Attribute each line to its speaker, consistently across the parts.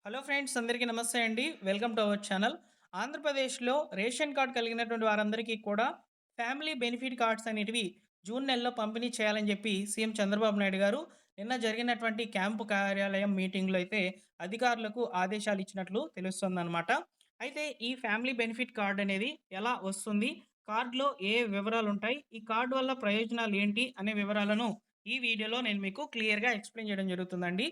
Speaker 1: Hello friends, అందరికీ నమస్తే అండి. Welcome to our channel. ఆంధ్రప్రదేశ్‌లో రేషన్ కార్డ్ కలిగినటువంటి వారందరికీ కూడా ఫ్యామిలీ బెనిఫిట్ కార్డ్స్ అనేటివి జూన్ నెలలో పంపిణీ చేయాలని చెప్పి సీఎం చంద్రబాబు నాయుడు గారు నిన్న జరిగినటువంటి క్యాంపు కార్యాలయం మీటింగ్‌లో అయితే అధికారులకు ఆదేశాలు ఇచ్చినట్లు తెలుస్తుందనమాట. అయితే ఈ ఫ్యామిలీ బెనిఫిట్ కార్డ్ అనేది ఎలా వస్తుంది? కార్డ్‌లో ఏ వివరాలుంటాయి? ఈ కార్డ్ వల్ల ప్రయోజనాలు ఏంటి? అనే వివరాలను ఈ వీడియోలో నేను మీకు క్లియర్‌గా ఎక్స్‌ప్లెయిన్ చేయడం జరుగుతుందండి.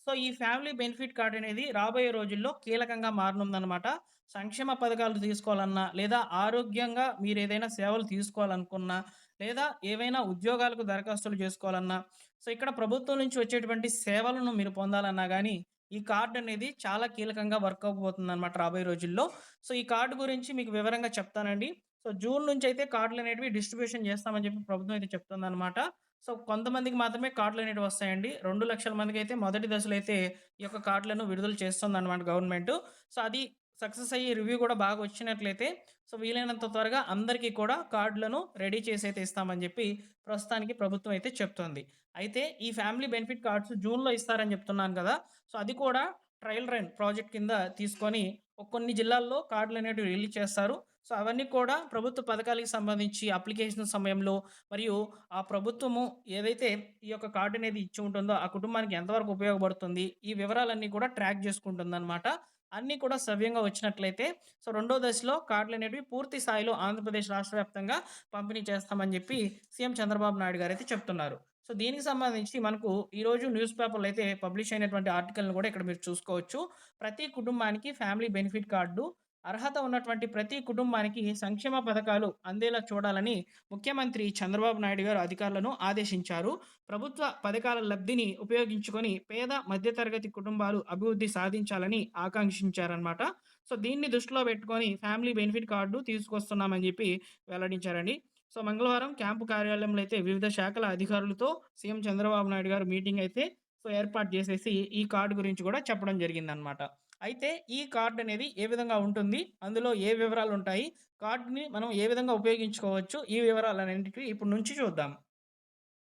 Speaker 1: సో, ఈ ఫ్యామిలీ బెనిఫిట్ కార్డ్ అనేది రాబోయే రోజుల్లో కీలకంగా మారనుందనమాట. సంక్షేమ పథకాలు తీసుకోవాలన్నా, లేదా ఆరోగ్యంగా మీరేదైనా సేవలు తీసుకోవాలనుకున్నా, లేదా ఏవైనా ఉద్యోగాలకు దరఖాస్తులు చేసుకోవాలన్నా, సో, ఇక్కడ ప్రభుత్వం నుంచి వచ్చేటువంటి సేవలను మీరు పొందాలన్నా గానీ, ఈ కార్డ్ అనేది చాలా కీలకంగా వర్క్ అవ్వబోతుందనమాట రాబోయే రోజుల్లో. సో, ఈ కార్డ్ గురించి మీకు వివరంగా చెప్తానండి. సో, జూన్ నుంచయితే కార్డులనేటివి డిస్ట్రిబ్యూషన్ చేస్తామని చెప్పి ప్రభుత్వం అయితే చెప్తుందనమాట. సో, కొంతమందికి మాత్రమే కార్డులనేటివి వస్తాయండి. 2,00,000 మందికైతే మొదటి దశలో అయితే ఈ యొక్క కార్డులను విడుదల చేస్తుందన్నమాట గవర్నమెంటు. సో, అది సక్సెస్ అయ్యి రివ్యూ కూడా బాగా వచ్చినట్లయితే, సో, వీలైనంత త్వరగా అందరికీ కూడా కార్డులను రెడీ చేసైతే ఇస్తామని జెప్పి ప్రస్తుతానికి ప్రభుత్వం అయితే చెప్తోంది. అయితే ఈ ఫ్యామిలీ బెనిఫిట్ కార్డ్స్ జూన్‌లో ఇస్తారని జెప్తున్నాను గదా! సో, అది కూడా ట్రయల్ రన్ ప్రాజెక్ట్ కింద తీసుకొని కొన్ని జిల్లాల్లో కార్డులనేటివి రిలీజ్ చేస్తారు. సో, అవన్నీ కూడా ప్రభుత్వ పథకాలకి సంబంధించి అప్లికేషన్ సమయంలో మరియు ఆ ప్రభుత్వము ఏదైతే ఈ యొక్క కార్డ్ అనేది ఇచ్చి ఉంటుందో, ఆ కుటుంబానికి ఎంతవరకు ఉపయోగపడుతుంది, ఈ వివరాలన్నీ కూడా ట్రాక్ చేసుకుంటుందనమాట. అన్నీ కూడా సవ్యంగా వచ్చినట్లయితే, సో, రెండో దశలో కార్డులనేటివి పూర్తి స్థాయిలో ఆంధ్రప్రదేశ్ రాష్ట్ర వ్యాప్తంగా పంపిణీ చేస్తామని చెప్పి సీఎం చంద్రబాబు నాయుడు గారైతే చెప్తున్నారు. సో, దీనికి సంబంధించి మనకు ఈరోజు న్యూస్ పేపర్‌లో అయితే పబ్లిష్ అయినటువంటి ఆర్టికల్‌ని కూడా ఇక్కడ మీరు చూసుకోవచ్చు. ప్రతి కుటుంబానికి ఫ్యామిలీ బెనిఫిట్ కార్డు, అర్హత ఉన్నటువంటి ప్రతి కుటుంబానికి సంక్షేమ పథకాలు అందేలా చూడాలని ముఖ్యమంత్రి చంద్రబాబు నాయుడు గారు అధికారులను ఆదేశించారు. ప్రభుత్వ పథకాల లబ్ధిని ఉపయోగించుకొని పేద మధ్యతరగతి కుటుంబాలు అభివృద్ధి సాధించాలని ఆకాంక్షించారనమాట. సో, దీన్ని దృష్టిలో పెట్టుకొని ఫ్యామిలీ బెనిఫిట్ కార్డు తీసుకొస్తున్నామని చెప్పి వెల్లడించారండి. సో, మంగళవారం క్యాంపు కార్యాలయంలో అయితే వివిధ శాఖల అధికారులతో సీఎం చంద్రబాబు నాయుడు గారు మీటింగ్ అయితే ఏర్పాటు చేసేసి ఈ కార్డ్ గురించి కూడా చెప్పడం జరిగిందనమాట. అయితే ఈ కార్డ్ అనేది ఏ విధంగా ఉంటుంది? అందులో ఏ వివరాలుంటాయి? కార్డ్‌ని మనం ఏ విధంగా ఉపయోగించుకోవచ్చు? ఈ వివరాలన్నిటికి ఇప్పుడు నుంచి చూద్దాం.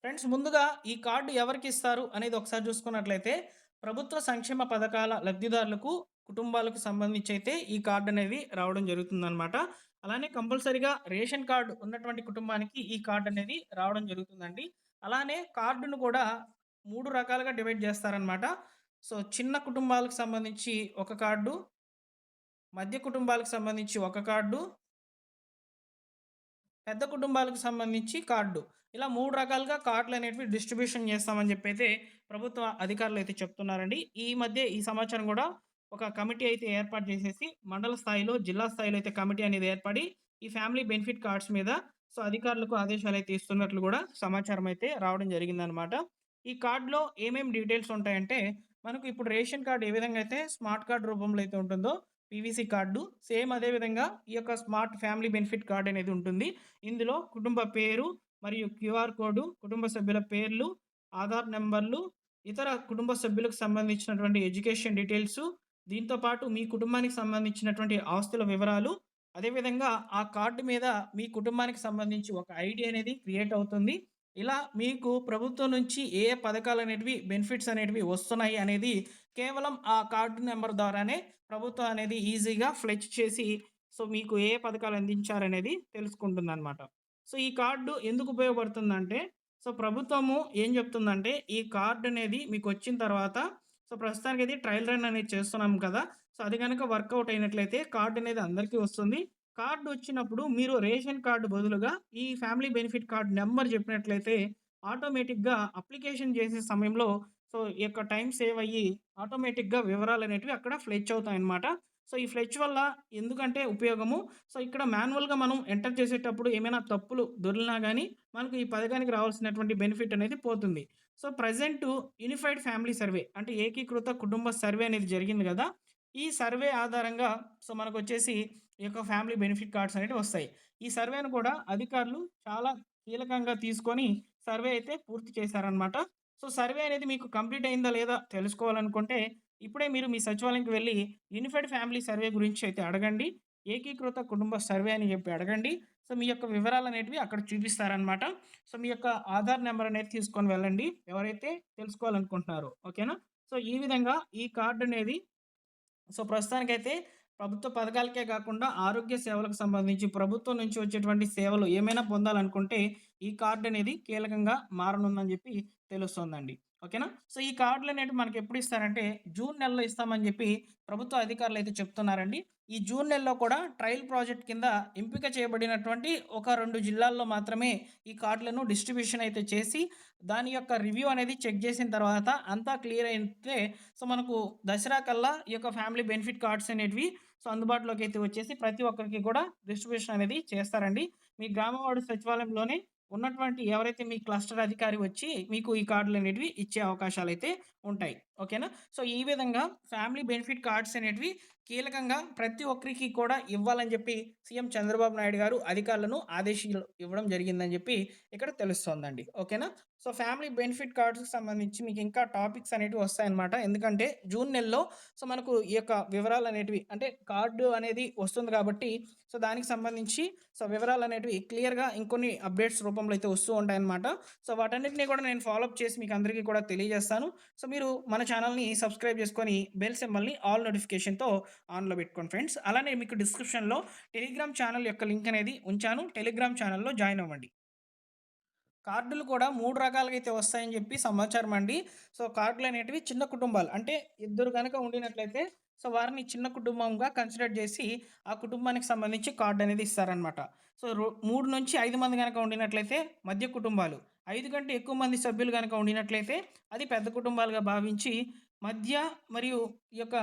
Speaker 1: ఫ్రెండ్స్, ముందుగా ఈ కార్డ్ ఎవరికిస్తారు అనేది ఒకసారి చూసుకున్నట్లయితే, ప్రభుత్వ సంక్షేమ పథకాల లబ్ధిదారులకు, కుటుంబాలకు సంబంధించయితే ఈ కార్డ్ అనేది రావడం జరుగుతుందనమాట. అలానే కంపల్సరీగా రేషన్ కార్డ్ ఉన్నటువంటి కుటుంబానికి ఈ కార్డ్ అనేది రావడం జరుగుతుందండి. అలానే కార్డును కూడా 3 రకాలుగా డివైడ్ చేస్తారనమాట. సో, చిన్న కుటుంబాలకు సంబంధించి ఒక కార్డు, మధ్య కుటుంబాలకు సంబంధించి ఒక కార్డు, పెద్ద కుటుంబాలకు సంబంధించి కార్డు. ఇలా 3 రకాలుగా కార్డులనేటివి డిస్ట్రిబ్యూషన్ చేస్తామని జెప్పైతే ప్రభుత్వ అధికారులైతే చెప్తున్నారండి. ఈ మధ్య ఈ సమాచారం గూడా ఒక కమిటీ అయితే ఏర్పాటు చేసేసి మండల స్థాయిలో, జిల్లా స్థాయిలో అయితే కమిటీ అనేది ఏర్పడి ఈ ఫ్యామిలీ బెనిఫిట్ కార్డ్స్ మీద సో, అధికారులకు ఆదేశాలైతే ఇస్తున్నట్లు గూడా సమాచారం అయితే రావడం జరిగిందనమాట. ఈ కార్డ్‌లో ఏమేం డీటెయిల్స్ ఉంటాయంటే, మనకు ఇప్పుడు రేషన్ కార్డ్ ఏ విధంగా అయితే స్మార్ట్ కార్డ్ రూపంలో అయితే ఉంటుందో, పీవీసీ కార్డు సేమ్ అదే విధంగా ఈ యొక్క స్మార్ట్ ఫ్యామిలీ బెనిఫిట్ కార్డ్ అనేది ఉంటుంది. ఇందులో కుటుంబ పేరు మరియు క్యూఆర్ కోడ్, కుటుంబ సభ్యుల పేర్లు, ఆధార్ నంబర్లు, ఇతర కుటుంబ సభ్యులకు సంబంధించినటువంటి ఎడ్యుకేషన్ డీటెయిల్సు, దీంతో పాటు మీ కుటుంబానికి సంబంధించినటువంటి ఆస్తుల వివరాలు, అదేవిధంగా ఆ కార్డ్ మీద మీ కుటుంబానికి సంబంధించి ఒక ఐడీ అనేది క్రియేట్ అవుతుంది. ఇలా మీకు ప్రభుత్వం నుంచి ఏ ఏ పథకాలనేటివి, బెనిఫిట్స్ అనేటివి వస్తున్నాయి అనేది కేవలం ఆ కార్డ్ నంబర్ ద్వారానే ప్రభుత్వం అనేది ఈజీగా ఫ్లెచ్ చేసి, సో, మీకు ఏ ఏ పథకాలు అందించారనేది తెలుసుకుంటుందనమాట. సో, ఈ కార్డ్ ఎందుకు ఉపయోగపడుతుందంటే, సో, ప్రభుత్వము ఏం చెప్తుందంటే, ఈ కార్డ్ అనేది మీకొచ్చిన తర్వాత సో, ప్రస్తుతానికైతే ట్రయల్ రన్ అనేది చేస్తున్నాం కదా! సో, అది గనక వర్కౌట్ అయినట్లయితే కార్డ్ అనేది అందరికీ వస్తుంది. కార్డ్ వచ్చినప్పుడు మీరు రేషన్ కార్డ్ బదులుగా ఈ ఫ్యామిలీ బెనిఫిట్ కార్డ్ నంబర్ చెప్పినట్లయితే ఆటోమేటిక్‌గా అప్లికేషన్ చేసే సమయంలో సో, ఈ యొక్క టైమ్ సేవ్ అయ్యి ఆటోమేటిక్‌గా వివరాలనేటివి అక్కడ ఫ్లెచ్ అవుతాయన్నమాట. సో, ఈ ఫ్లెచ్ వల్ల ఎందుకంటే ఉపయోగము, సో, ఇక్కడ మాన్యువల్‌గా మనం ఎంటర్ చేసేటప్పుడు ఏమైనా తప్పులు దొర్లినా గాని, మనకు ఈ పథకానికి రావాల్సినటువంటి బెనిఫిట్ అనేది పోతుంది. So, present unified family survey అంటే ఏకీకృత కుటుంబ సర్వే అనేది జరిగింది గదా! ఈ సర్వే ఆధారంగా సో, మనకొచ్చేసి ఈ యొక్క ఫ్యామిలీ బెనిఫిట్ కార్డ్స్ అనేటివి వస్తాయి. ఈ సర్వేను కూడా అధికారులు చాలా కీలకంగా తీసుకొని సర్వే అయితే పూర్తి చేశారనమాట. సో, సర్వే అనేది మీకు కంప్లీట్ అయిందా లేదా తెలుసుకోవాలనుకుంటే, ఇప్పుడే మీరు మీ సచివాలయంకి వెళ్లి యూనిఫైడ్ ఫ్యామిలీ సర్వే గురించి అయితే అడగండి. ఏకీకృత కుటుంబ సర్వే అని చెప్పి అడగండి. సో, మీ యొక్క వివరాలనేటివి అక్కడ చూపిస్తారనమాట. సో, మీ యొక్క ఆధార్ నంబర్ అనేది తీసుకొని వెళ్ళండి. ఎవరైతే తెలుసుకోవాలనుకుంటున్నారో. ఓకేనా? సో, ఈ విధంగా ఈ కార్డ్ అనేది సో, ప్రస్తుతానికైతే ప్రభుత్వ పథకాలకే గాకుండా ఆరోగ్య సేవలకు సంబంధించి ప్రభుత్వం నుంచి వచ్చేటువంటి సేవలు ఏమైనా పొందాలనుకుంటే ఈ కార్డనేది కీలకంగా మారనుందని జెప్పి తెలుస్తోందండి. ఓకేనా? సో, ఈ కార్డులనేటివి మనకెప్పుడు ఇస్తారంటే జూన్ నెలలో ఇస్తామని జెప్పి ప్రభుత్వ అధికారులైతే చెప్తున్నారండి. ఈ జూన్ నెలలో కూడా ట్రయల్ ప్రాజెక్ట్ కింద ఎంపిక చేయబడినటువంటి ఒక 2 జిల్లాల్లో మాత్రమే ఈ కార్డులను డిస్ట్రిబ్యూషన్ అయితే చేసి దాని యొక్క రివ్యూ అనేది చెక్ జేసిన తర్వాత అంతా క్లియర్ అయితే సో, మనకు దసరా కల్లా ఈ యొక్క ఫ్యామిలీ బెనిఫిట్ కార్డ్స్ అనేటివి సో, అందుబాటులోకి అయితే వచ్చేసి ప్రతి ఒక్కరికి కూడా డిస్ట్రిబ్యూషన్ అనేది చేస్తారండి. మీ గ్రామ వార్డు సచివాలయంలోనే ఉన్నటువంటి ఎవరైతే మీ క్లస్టర్ అధికారి వచ్చి మీకు ఈ కార్డులనేటివి ఇచ్చే అవకాశాలైతే ఉంటాయి. ఓకేనా? సో, ఈ విధంగా ఫ్యామిలీ బెనిఫిట్ కార్డ్స్ అనేటివి కీలకంగా ప్రతి ఒక్కరికి కూడా ఇవ్వాలని జెప్పి సీఎం చంద్రబాబు నాయుడు గారు అధికారులను ఆదేశాలు ఇవ్వడం జరిగిందని జెప్పి ఇక్కడ తెలుస్తోందండి. ఓకేనా? సో, ఫ్యామిలీ బెనిఫిట్ కార్డ్స్‌కి సంబంధించి మీకు ఇంకా టాపిక్స్ అనేటివి వస్తాయన్నమాట. ఎందుకంటే జూన్ నెలలో సో, మనకు ఈ యొక్క వివరాలనేటివి అంటే కార్డు అనేది వస్తుంది కాబట్టి సో, దానికి సంబంధించి సో, వివరాలనేటివి క్లియర్‌గా ఇంకొన్ని అప్‌డేట్స్ రూపంలో అయితే వస్తూ ఉంటాయన్నమాట. సో, వాటన్నిటిని కూడా నేను ఫాలో అప్ చేసి మీకు అందరికీ కూడా తెలియజేస్తాను. సో, మీరు మన ఛానెల్‌ని సబ్స్క్రైబ్ చేసుకొని బెల్ సింబల్‌ని ఆల్ నోటిఫికేషన్‌తో ఆన్‌లో పెట్టుకోండి ఫ్రెండ్స్. అలానే మీకు డిస్క్రిప్షన్‌లో టెలిగ్రామ్ ఛానెల్ యొక్క లింక్ అనేది ఉంచాను. టెలిగ్రామ్ ఛానెల్‌లో జాయిన్ అవ్వండి. కార్డులు కూడా 3 రకాలుగా అయితే వస్తాయని చెప్పి సమాచారం అండి. సో, కార్డులనేటివి చిన్న కుటుంబాలు అంటే ఇద్దరు గనక ఉండినట్లయితే సో, వారిని చిన్న కుటుంబంగా కన్సిడర్ చేసి ఆ కుటుంబానికి సంబంధించి కార్డ్ అనేది ఇస్తారనమాట. సో, 3-5 మంది గనక ఉండినట్లయితే మధ్య కుటుంబాలు. 5 కంటే ఎక్కువ మంది సభ్యులు గనక ఉండినట్లయితే అది పెద్ద కుటుంబాలుగా భావించి మధ్య మరియు ఈ యొక్క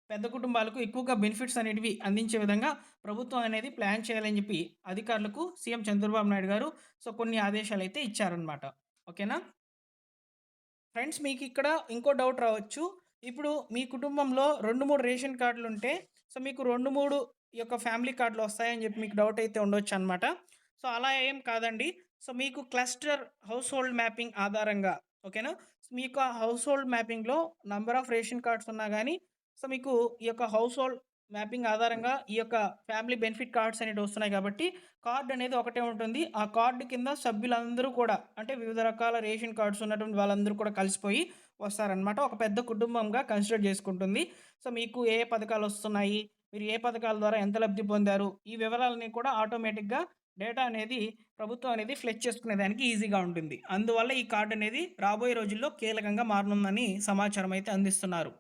Speaker 1: పెద్ద కుటుంబాలకు ఎక్కువగా బెనిఫిట్స్ అనేటివి అందించే విధంగా ప్రభుత్వం అనేది ప్లాన్ చేయాలని చెప్పి అధికారులకు సీఎం చంద్రబాబు నాయుడు గారు సో, కొన్ని ఆదేశాలైతే ఇచ్చారనమాట. ఓకేనా? ఫ్రెండ్స్ మీకిక్కడ ఇంకో డౌట్ రావచ్చు. ఇప్పుడు మీ కుటుంబంలో 2, 3 రేషన్ కార్డులుంటే సో, మీకు 2, 3 ఈ యొక్క ఫ్యామిలీ కార్డులు వస్తాయని చెప్పి మీకు డౌట్ అయితే ఉండొచ్చనమాట. సో, అలా ఏం కాదండి. సో, మీకు క్లస్టర్ హౌస్ హోల్డ్ మ్యాపింగ్ ఆధారంగా ఓకేనా? సో, మీకు ఆ హౌస్ హోల్డ్ మ్యాపింగ్‌లో నంబర్ ఆఫ్ రేషన్ కార్డ్స్ ఉన్నా గాని సో, మీకు ఈ యొక్క హౌస్ హోల్డ్ మ్యాపింగ్ ఆధారంగా ఈ యొక్క ఫ్యామిలీ బెనిఫిట్ కార్డ్స్ అనేటివి వస్తున్నాయి కాబట్టి కార్డ్ అనేది ఒకటే ఉంటుంది. ఆ కార్డ్ కింద సభ్యులందరూ కూడా అంటే వివిధ రకాల రేషన్ కార్డ్స్ ఉన్నటువంటి వాళ్ళందరూ కూడా కలిసిపోయి వస్తారనమాట. ఒక పెద్ద కుటుంబంగా కన్సిడర్ చేసుకుంటుంది. సో, మీకు ఏ ఏ పథకాలొస్తున్నాయి? మీరు ఏ పథకాల ద్వారా ఎంత లబ్ధి పొందారు? ఈ వివరాలన్నీ కూడా ఆటోమేటిక్‌గా డేటా అనేది ప్రభుత్వం అనేది ఫ్లెచ్ చేసుకునే దానికి ఈజీగా ఉంటుంది. అందువల్ల ఈ కార్డ్ అనేది రాబోయే రోజుల్లో కీలకంగా మారనుందని సమాచారం అయితే అందిస్తున్నారు.